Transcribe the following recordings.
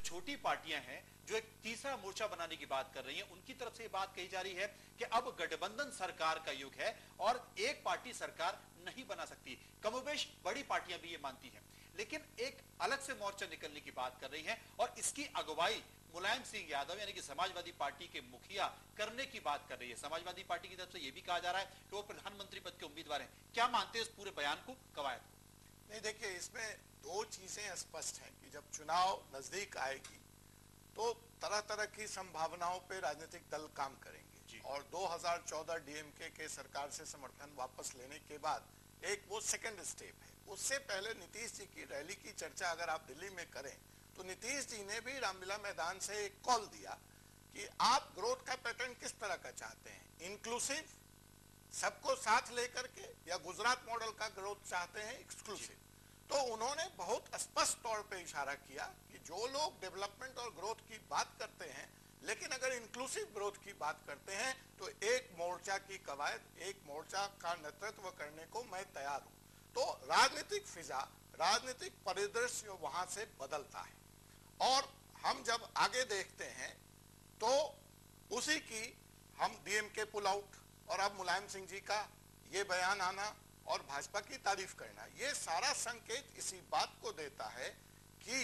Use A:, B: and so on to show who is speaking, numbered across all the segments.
A: छोटी पार्टियां हैं जो एक तीसरा मोर्चा बनाने की बात कर रही हैं, उनकी तरफ से ये बात कही जा रही है कि अब गठबंधन सरकार का युग है और एक पार्टी सरकार नहीं बना सकती। कमोबेश बड़ी पार्टियां भी ये मानती हैं, लेकिन एक अलग से मोर्चा निकलने की बात कर रही हैं और इसकी अगुवाई मुलायम सिंह यादव यानी कि समाजवादी पार्टी के मुखिया करने की बात कर रही है। समाजवादी पार्टी की तरफ से यह भी कहा जा रहा है कि वो प्रधानमंत्री पद के उम्मीदवार हैं। क्या मानते हैं इस पूरे बयान को, कवायद को?
B: नहीं, देखिए, इसमें दो चीजें स्पष्ट हैं कि जब चुनाव नजदीक आएगी तो तरह तरह की संभावनाओं पे राजनीतिक दल काम करेंगे और 2014 डीएमके के सरकार से समर्थन वापस लेने के बाद एक वो सेकंड स्टेप है। उससे पहले नीतीश जी की रैली की चर्चा अगर आप दिल्ली में करें तो नीतीश जी ने भी रामलीला मैदान से एक कॉल दिया कि आप ग्रोथ का पैटर्न किस तरह का चाहते हैं, इंक्लूसिव, सबको साथ लेकर के, या गुजरात मॉडल का ग्रोथ चाहते हैं एक्सक्लूसिव। तो उन्होंने बहुत स्पष्ट तौर पे इशारा किया कि जो लोग डेवलपमेंट और ग्रोथ की बात करते हैं लेकिन अगर इंक्लूसिव ग्रोथ की बात करते हैं तो एक मोर्चा की कवायद, एक मोर्चा का नेतृत्व करने को मैं तैयार हूं। तो राजनीतिक फिजा, राजनीतिक परिदृश्य वहां से बदलता है और हम जब आगे देखते हैं तो उसी की हम डीएमके पुल आउट और अब मुलायम सिंह जी का ये बयान आना और भाजपा की तारीफ करना, ये सारा संकेत इसी बात को देता है कि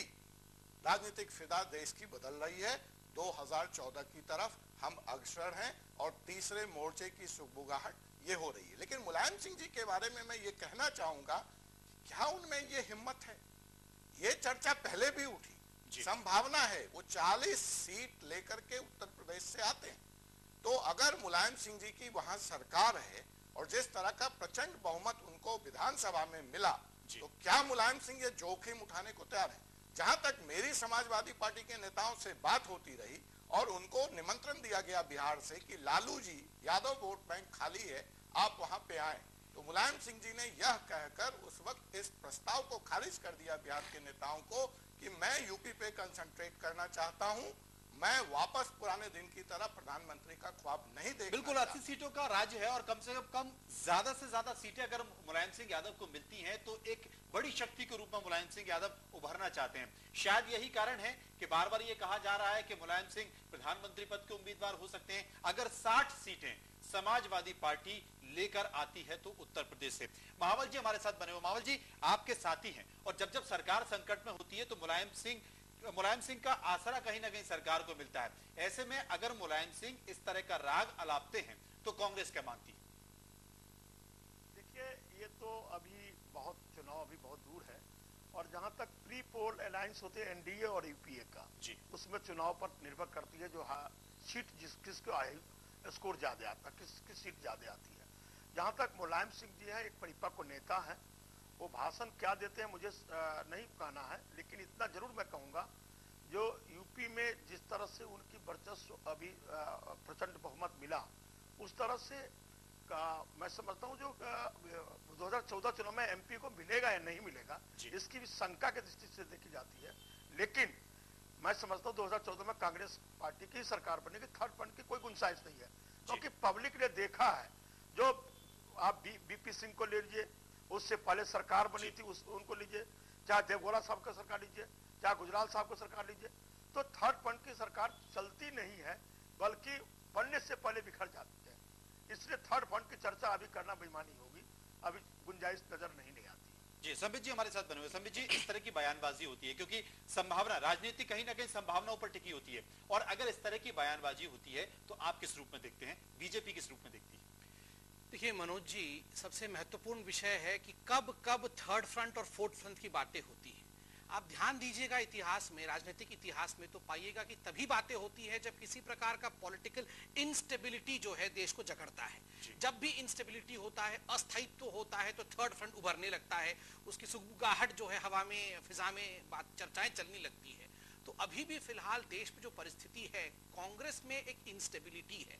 B: राजनीतिक फिदा देश की बदल रही है। 2014 की तरफ हम अग्रसर हैं और तीसरे मोर्चे की सुगबुगाहट ये हो रही है। लेकिन मुलायम सिंह जी के बारे में मैं ये कहना चाहूंगा, क्या उनमें ये हिम्मत है? ये चर्चा पहले भी उठी, संभावना है वो 40 सीट लेकर के उत्तर प्रदेश से आते हैं। तो अगर मुलायम सिंह जी की वहां सरकार है और जिस तरह का प्रचंड बहुमत उनको विधानसभा में मिला, तो क्या मुलायम सिंह ये जोखिम उठाने को तैयार है? जहां तक मेरी समाजवादी पार्टी के नेताओं से बात होती रही और उनको निमंत्रण दिया गया बिहार से कि लालू जी, यादव वोट बैंक खाली है, आप वहां पे आए, तो मुलायम सिंह जी ने यह कहकर उस वक्त इस प्रस्ताव को खारिज कर दिया बिहार के नेताओं को कि मैं यूपी पे कंसंट्रेट करना चाहता हूं, मैं वापस पुराने दिन की तरह प्रधानमंत्री का ख्वाब नहीं देखना।
A: बिल्कुल 80 सीटों का राज्य है और कम से कम ज्यादा से ज्यादा सीटें अगर मुलायम सिंह यादव को मिलती हैं तो एक बड़ी शक्ति के रूप में मुलायम सिंह यादव उभरना चाहते हैं। शायद यही कारण है कि बार बार ये कहा जा रहा है कि मुलायम सिंह प्रधानमंत्री पद के उम्मीदवार हो सकते हैं अगर 60 सीटें समाजवादी पार्टी लेकर आती है तो उत्तर प्रदेश से। महावल जी हमारे साथ बने हुए। महावल जी, आपके साथी हैं और जब जब सरकार संकट में होती है तो मुलायम सिंह का आसरा कहीं ना कहीं सरकार को मिलता है। ऐसे में अगर मुलायम सिंह इस तरह का राग अलापते हैं तो कांग्रेस क्या मानती है?
C: देखिए, ये तो चुनाव अभी बहुत दूर है और जहां तक प्री पोल अलायंस होते हैं एनडीए और यूपीए का, उसमें चुनाव पर निर्भर करती है जो सीट किसको स्कोर ज्यादा आता है, किस सीट ज्यादा आती है। जहां तक मुलायम सिंह जी है, एक परिपक्व नेता है, वो भाषण क्या देते हैं मुझे नहीं कहना है, लेकिन इतना जरूर मैं कहूंगा जो यूपी में जिस तरह से उनकी वर्चस्व अभी प्रचंड बहुमत मिला, उस तरह से मैं समझता हूं जो 2014 चुनाव में एमपी को मिलेगा या नहीं मिलेगा इसकी भी शंका की दृष्टि से देखी जाती है। लेकिन मैं समझता हूं 2014 में कांग्रेस पार्टी की सरकार बनने की थर्ड फ्रंट की कोई गुंजाइश नहीं है, क्योंकि पब्लिक ने देखा है। जो आप बीपी सिंह को ले लीजिए, उससे पहले सरकार बनी थी, उनको लीजिए, चाहे देवगौड़ा साहब का सरकार लीजिए, चाहे गुजराल साहब का सरकार लीजिए, तो थर्ड फ्रंट की सरकार चलती नहीं है, बल्कि बनने से पहले बिखर जाती है। इसलिए थर्ड फ्रंट की चर्चा अभी करना बेईमानी होगी, अभी गुंजाइश नजर नहीं आती।
A: जी, संबित जी हमारे साथ बने हुए। संबित जी, इस तरह की बयानबाजी होती है क्योंकि संभावना, राजनीति कहीं ना कहीं संभावनाओं पर टिकी होती है, और अगर इस तरह की बयानबाजी होती है तो आप किस रूप में देखते हैं, बीजेपी किस रूप में देखती है?
D: देखिए मनोज जी, सबसे महत्वपूर्ण विषय है कि कब कब थर्ड फ्रंट और फोर्थ फ्रंट की बातें होती हैं। आप ध्यान दीजिएगा इतिहास में, राजनीतिक इतिहास में, तो पाइएगा कि तभी बातें होती है जब किसी प्रकार का पॉलिटिकल इंस्टेबिलिटी जो है देश को जकड़ता है। जब भी इंस्टेबिलिटी होता है, अस्थायित्व होता है, तो थर्ड फ्रंट उभरने लगता है, उसकी सुगबुगाहट जो है हवा में, फिजा में बात चर्चाएं चलने लगती है। तो अभी भी फिलहाल देश में जो परिस्थिति है, कांग्रेस में एक इंस्टेबिलिटी है।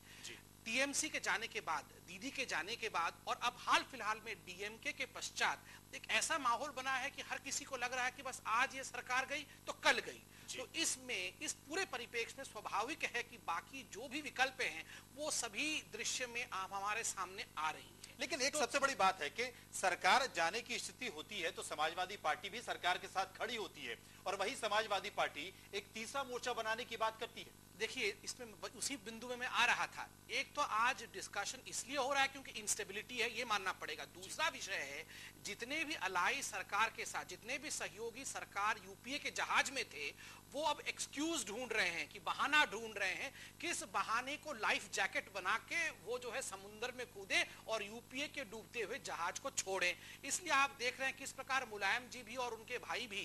D: टीएमसी के जाने के बाद, दीदी के जाने के बाद, और अब हाल फिलहाल में डीएमके के पश्चात एक ऐसा माहौल बना है कि हर किसी को लग रहा है कि बस आज ये सरकार गई तो कल गई। तो इसमें, इस पूरे परिप्रेक्ष्य में स्वाभाविक है कि बाकी जो भी विकल्प हैं वो सभी दृश्य में हमारे सामने आ रही हैं।
A: लेकिन एक सबसे बड़ी बात है कि सरकार जाने की स्थिति होती है तो समाजवादी पार्टी भी सरकार के साथ खड़ी होती है, और वही समाजवादी पार्टी एक तीसरा मोर्चा बनाने की बात करती है।
D: देखिए, इसमें उसी बिंदु में मैं आ रहा था। एक तो आज डिस्कशन इसलिए हो रहा है क्योंकि इंस्टेबिलिटी है, ये मानना पड़ेगा। दूसरा विषय है, जितने भी अलाई सरकार के साथ, जितने भी सहयोगी सरकार यूपीए के जहाज में थे, वो अब एक्सक्यूज ढूंढ रहे हैं, कि बहाना ढूंढ रहे हैं, किस बहाने को लाइफ जैकेट बना के वो जो है समुद्र में कूदे और यूपीए के डूबते हुए जहाज को छोड़े। इसलिए आप देख रहे हैं किस प्रकार मुलायम जी भी और उनके भाई भी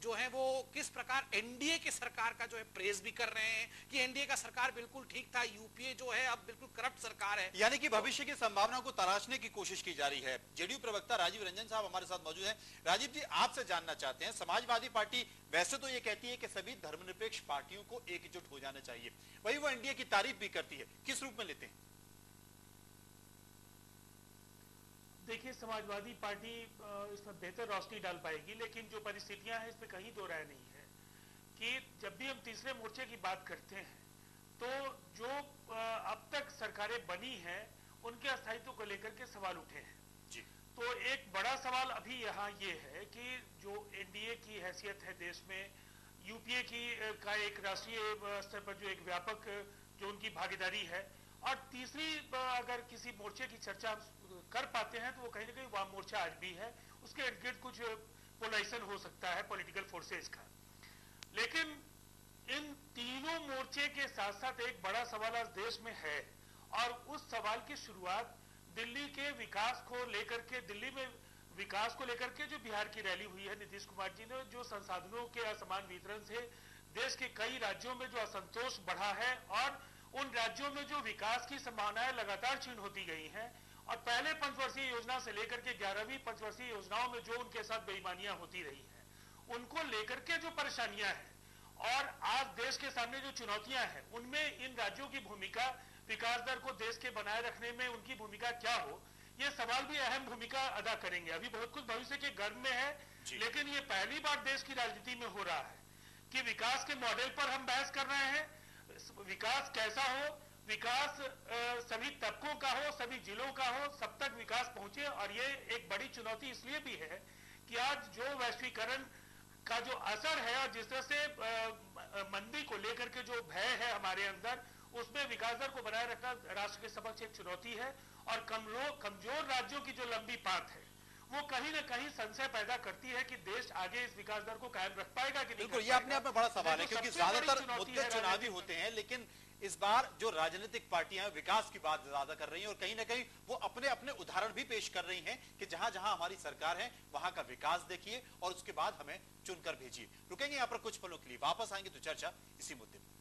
D: जो है वो किस प्रकार एनडीए की सरकार का जो है प्रेज भी कर रहे हैं कि एनडीए का सरकार बिल्कुल ठीक था, यूपीए जो है अब बिल्कुल करप्ट सरकार है।
A: यानी कि भविष्य की संभावना को तराशने की कोशिश की जा रही है। जेडीयू प्रवक्ता राजीव रंजन साहब हमारे साथ मौजूद हैं। राजीव जी, आपसे जानना चाहते हैं, समाजवादी पार्टी वैसे तो ये कहती है कि सभी धर्मनिरपेक्ष पार्टियों को एकजुट हो जाना चाहिए, वही वो एनडीए की तारीफ भी करती है, किस रूप में लेते हैं?
E: देखिए, समाजवादी पार्टी इसमें बेहतर रोशनी डाल पाएगी, लेकिन जो परिस्थितियां हैं इसमें कहीं दो राय नहीं है कि जब भी हम तीसरे मोर्चे की बात करते हैं तो जो अब तक सरकारें बनी हैं उनके अस्थायित्व को लेकर के सवाल उठे हैं
A: जी।
E: तो एक बड़ा सवाल अभी यहाँ ये है कि जो एनडीए की हैसियत है देश में, यूपीए की का एक राष्ट्रीय स्तर पर जो एक व्यापक जो उनकी भागीदारी है, और तीसरी अगर किसी मोर्चे की चर्चा कर पाते हैं तो वो कहीं ना कहीं वाम मोर्चा आज भी है, उसके इर्द गिर्द कुछ पोलराइजेशन हो सकता है पॉलिटिकल फोर्सेस का। लेकिन इन तीनों मोर्चे के साथ साथ एक बड़ा सवाल आज देश में है, और उस सवाल की शुरुआत दिल्ली के विकास को लेकर के, दिल्ली में विकास को लेकर के जो बिहार की रैली हुई है नीतीश कुमार जी ने, जो संसाधनों के असमान वितरण से देश के कई राज्यों में जो असंतोष बढ़ा है और उन राज्यों में जो विकास की संभावनाएं लगातार क्षीण होती गई हैं, और पहले पंचवर्षीय योजना से लेकर के 11वीं पंचवर्षीय योजनाओं में जो उनके साथ बेईमानियां होती रही हैं, उनको लेकर के जो परेशानियां हैं और आज देश के सामने जो चुनौतियां हैं, उनमें इन राज्यों की भूमिका, विकास दर को देश के बनाए रखने में उनकी भूमिका क्या हो, ये सवाल भी अहम भूमिका अदा करेंगे। अभी बहुत कुछ भविष्य के गर्भ में है, लेकिन ये पहली बार देश की राजनीति में हो रहा है कि विकास के मॉडल पर हम बहस कर रहे हैं। विकास कैसा हो, विकास सभी तबकों का हो, सभी जिलों का हो, सब तक विकास पहुंचे। और ये एक बड़ी चुनौती इसलिए भी है कि आज जो वैश्वीकरण का जो असर है और जिस तरह से मंदी को लेकर के जो भय है हमारे अंदर, उसमें विकास दर को बनाए रखना राष्ट्र के समक्ष एक चुनौती है। और कमजोर राज्यों की जो लंबी पात है वो कहीं ना कहीं संशय पैदा करती है कि देश आगे इस विकास दर को कायम रख पाएगा कि नहीं।
A: बिल्कुल, ये अपने आप में बड़ा सवाल है, क्योंकि ज्यादातर मुद्दे चुनावी होते हैं, लेकिन इस बार जो राजनीतिक पार्टियां विकास की बात ज्यादा कर रही हैं और कहीं ना कहीं वो अपने अपने उदाहरण भी पेश कर रही हैं कि जहां जहां हमारी सरकार है वहां का विकास देखिए और उसके बाद हमें चुनकर भेजिए। रुकेंगे यहां पर कुछ पलों के लिए, वापस आएंगे तो चर्चा इसी मुद्दे पर।